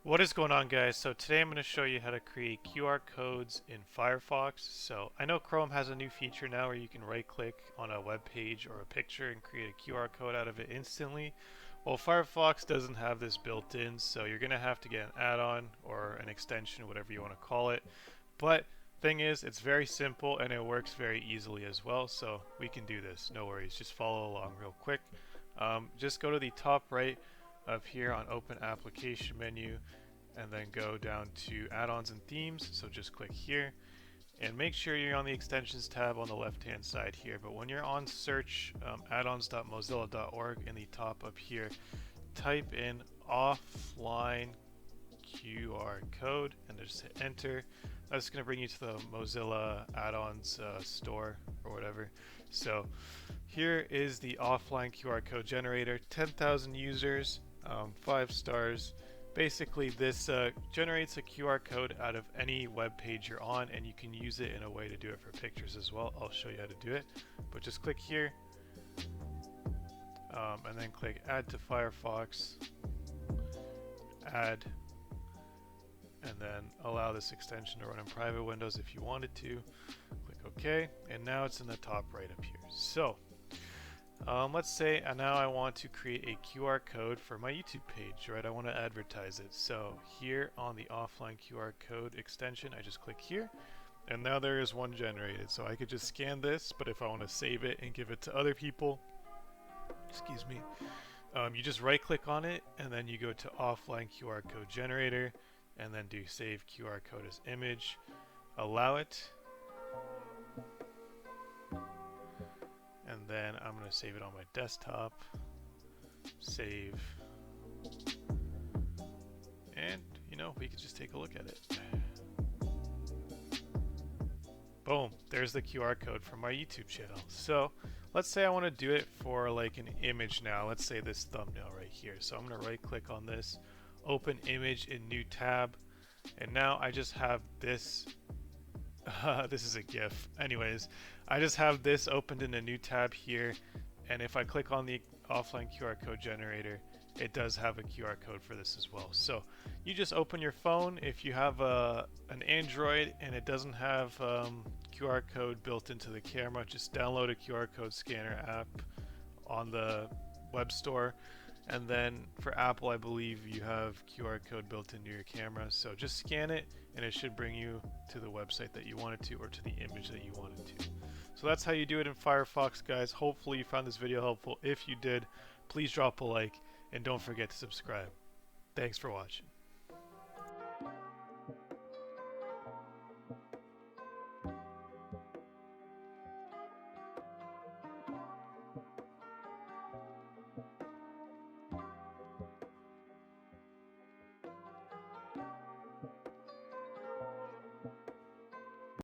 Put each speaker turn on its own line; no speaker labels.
What is going on, guys? So today I'm going to show you how to create QR codes in Firefox. So I know Chrome has a new feature now where you can right click on a web page or a picture and create a QR code out of it instantly. Well, Firefox doesn't have this built in, so you're going to have to get an add-on or an extension, whatever you want to call it. But thing is, it's very simple and it works very easily as well, so we can do this. No worries, just follow along real quick. Just go to the top right up here on Open Application menu and then go down to Add-ons and Themes. So just click here and make sure you're on the Extensions tab on the left hand side here. But when you're on search addons.mozilla.org, in the top up here, type in offline QR code and just hit enter. That's going to bring you to the Mozilla add-ons store or whatever. So here is the offline QR code generator, 10,000 users, 5 stars. Basically this generates a QR code out of any web page you're on, and you can use it in a way to do it for pictures as well. I'll show you how to do it, but just click here and then click add to Firefox, add, and then allow this extension to run in private windows if you wanted to. Click OK, and now it's in the top right up here. So let's say now I want to create a QR code for my YouTube page, right? I want to advertise it. So here on the offline QR code extension, I just click here, and now there is one generated. So I could just scan this, but if I want to save it and give it to other people, excuse me, you just right click on it and then you go to offline QR code generator and then do save QR code as image, allow it, and then I'm going to save it on my desktop, save, and we can just take a look at it. Boom, there's the QR code from my YouTube channel. So let's say I want to do it for like an image now. Let's say this thumbnail right here. So I'm going to right click on this, open image in new tab, and now I just have this. This is a GIF. Anyways, I just have this opened in a new tab here, and if I click on the offline QR code generator, it does have a QR code for this as well. So you just open your phone. If you have an Android and it doesn't have QR code built into the camera, just download a QR code scanner app on the web store. And then for Apple, I believe you have QR code built into your camera. So just scan it and it should bring you to the website that you wanted to, or to the image that you wanted to. So that's how you do it in Firefox, guys. Hopefully you found this video helpful. If you did, please drop a like and don't forget to subscribe. Thanks for watching.